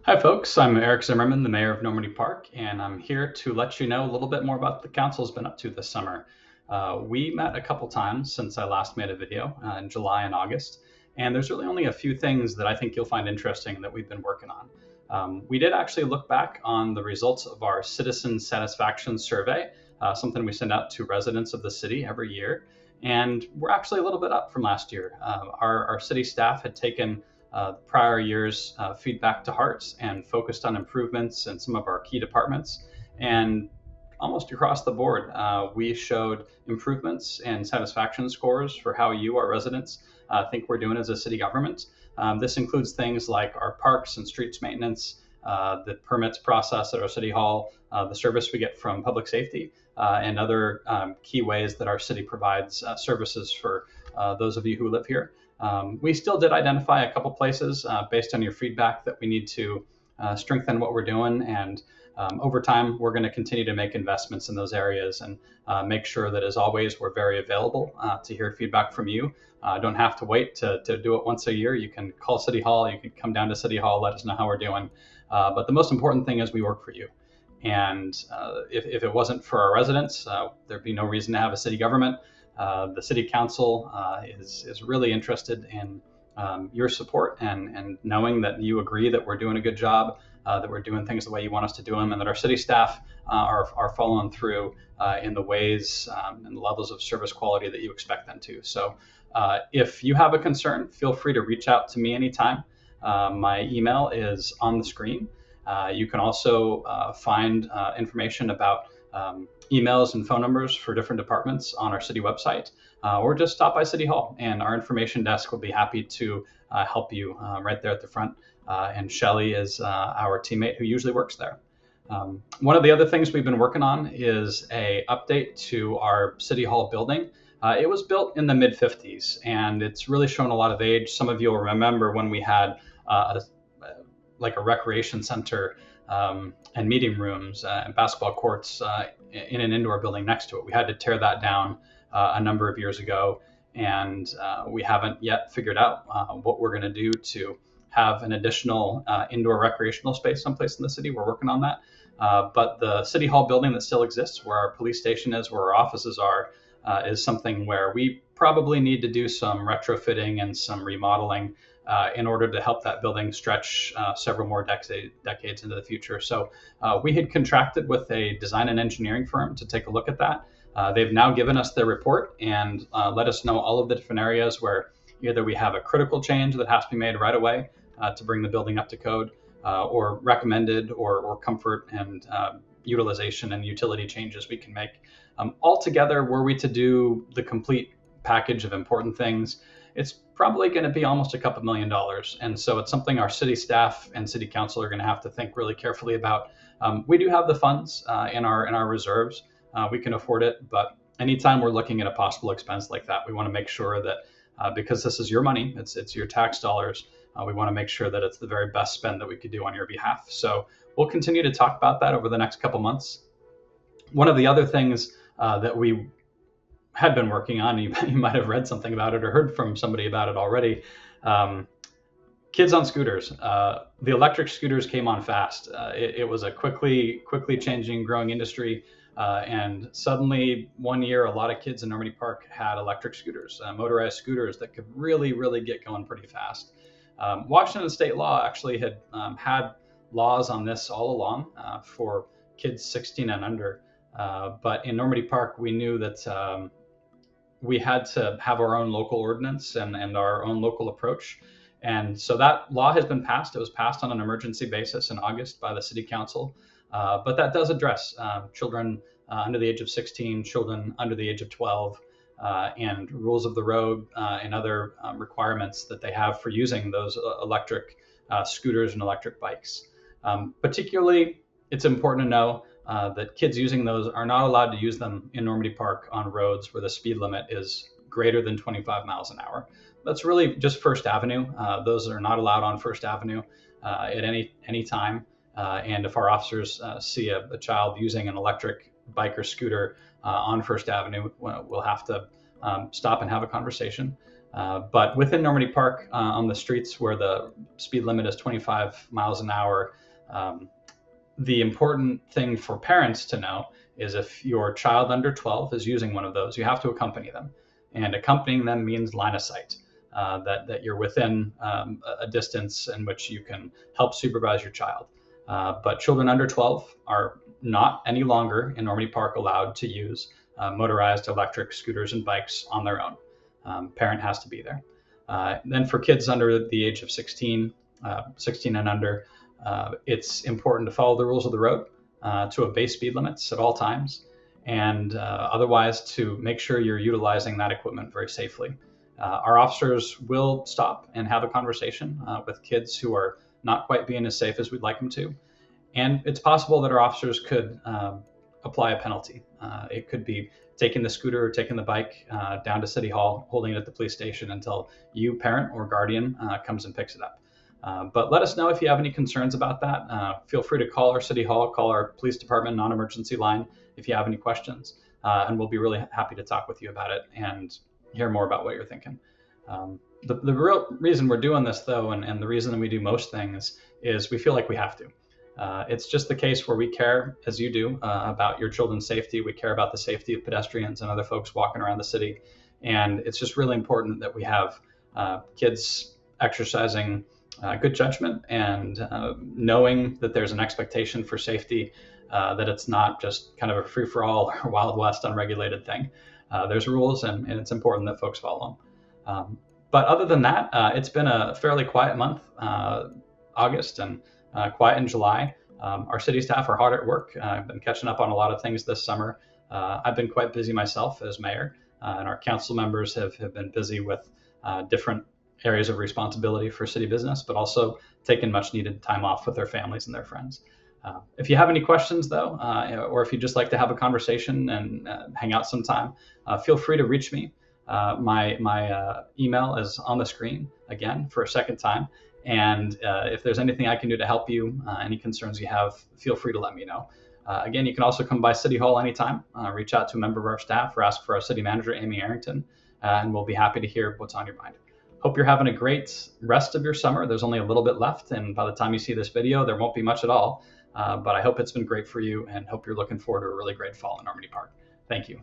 Hi, folks. I'm Eric Zimmerman, the mayor of Normandy Park, and I'm here to let you know a little bit more about what the council's been up to this summer. We met a couple times since I last made a video in July and August, and there's really only a few things that I think you'll find interesting that we've been working on. We did actually look back on the results of our citizen satisfaction survey, something we send out to residents of the city every year, and we're actually a little bit up from last year. Our city staff had taken prior year's feedback to heart and focused on improvements in some of our key departments. And almost across the board, we showed improvements in satisfaction scores for how you, our residents, think we're doing as a city government. This includes things like our parks and streets maintenance, the permits process at our city hall, the service we get from public safety, and other key ways that our city provides services for those of you who live here. We still did identify a couple places based on your feedback that we need to strengthen what we're doing. And over time, we're going to continue to make investments in those areas and make sure that, as always, we're very available to hear feedback from you. Don't have to wait to do it once a year. You can call City Hall. You can come down to City Hall, let us know how we're doing. But the most important thing is we work for you. And if it wasn't for our residents, there'd be no reason to have a city government. The city council is really interested in your support and knowing that you agree that we're doing a good job, that we're doing things the way you want us to do them, and that our city staff are following through in the ways and the levels of service quality that you expect them to. So if you have a concern, feel free to reach out to me anytime. My email is on the screen. You can also find information about emails and phone numbers for different departments on our city website, or just stop by City Hall and our information desk will be happy to help you right there at the front. And Shelly is our teammate who usually works there. One of the other things we've been working on is a update to our City Hall building. It was built in the mid 50s and it's really shown a lot of age. Some of you will remember when we had like a recreation center and meeting rooms and basketball courts in an indoor building next to it. We had to tear that down a number of years ago, and we haven't yet figured out what we're going to do to have an additional indoor recreational space someplace in the city. We're working on that. But the City Hall building that still exists, where our police station is, where our offices are, is something where we probably need to do some retrofitting and some remodeling in order to help that building stretch several more decades into the future. So we had contracted with a design and engineering firm to take a look at that. They've now given us their report and let us know all of the different areas where either we have a critical change that has to be made right away to bring the building up to code, or recommended or comfort and utilization and utility changes we can make. Altogether, were we to do the complete package of important things, it's probably going to be almost $2 million. And so it's something our city staff and city council are going to have to think really carefully about. We do have the funds in our reserves. We can afford it, but anytime we're looking at a possible expense like that, we want to make sure that because this is your money, it's your tax dollars, we want to make sure that it's the very best spend that we could do on your behalf. So we'll continue to talk about that over the next couple months. One of the other things that we had been working on, you might have read something about it or heard from somebody about it already. Kids on scooters. The electric scooters came on fast. It was a quickly changing, growing industry. And suddenly, one year, a lot of kids in Normandy Park had electric scooters, motorized scooters that could really get going pretty fast. Washington state law actually had had laws on this all along for kids 16 and under. But in Normandy Park, we knew that we had to have our own local ordinance and our own local approach. And so that law has been passed. It was passed on an emergency basis in August by the city council. But that does address children under the age of 16, children under the age of 12, and rules of the road and other requirements that they have for using those electric scooters and electric bikes. Particularly, it's important to know that kids using those are not allowed to use them in Normandy Park on roads where the speed limit is greater than 25 miles an hour. That's really just First Avenue. Those are not allowed on First Avenue at any time. And if our officers see a child using an electric bike or scooter on First Avenue, we'll have to stop and have a conversation. But within Normandy Park, on the streets where the speed limit is 25 miles an hour, the important thing for parents to know is if your child under 12 is using one of those, you have to accompany them. And accompanying them means line of sight, that you're within a distance in which you can help supervise your child. But children under 12 are not any longer in Normandy Park allowed to use motorized electric scooters and bikes on their own. Parent has to be there. Then for kids under the age of 16 and under, it's important to follow the rules of the road, to obey speed limits at all times, and otherwise to make sure you're utilizing that equipment very safely. Our officers will stop and have a conversation with kids who are not quite being as safe as we'd like them to. And it's possible that our officers could apply a penalty. It could be taking the scooter or taking the bike down to City Hall, holding it at the police station until you, parent or guardian, comes and picks it up. But let us know if you have any concerns about that. Feel free to call our City Hall, call our police department non-emergency line if you have any questions, and we'll be really happy to talk with you about it and hear more about what you're thinking. The real reason we're doing this, though, and the reason that we do most things is we feel like we have to. It's just the case where we care, as you do, about your children's safety. We care about the safety of pedestrians and other folks walking around the city. And it's just really important that we have kids exercising good judgment and knowing that there's an expectation for safety, that it's not just kind of a free-for-all or Wild West unregulated thing. There's rules, and it's important that folks follow them. But other than that, it's been a fairly quiet month, August, and quiet in July. Our city staff are hard at work. I've been catching up on a lot of things this summer. I've been quite busy myself as mayor, and our council members have been busy with different areas of responsibility for city business, but also taking much needed time off with their families and their friends. If you have any questions, though, or if you'd just like to have a conversation and hang out sometime, feel free to reach me. My email is on the screen again for a second time. And if there's anything I can do to help you, any concerns you have, feel free to let me know. Again, you can also come by City Hall anytime, reach out to a member of our staff or ask for our city manager, Amy Arrington, and we'll be happy to hear what's on your mind. Hope you're having a great rest of your summer. There's only a little bit left, and by the time you see this video, there won't be much at all. But I hope it's been great for you, and hope you're looking forward to a really great fall in Normandy Park. Thank you.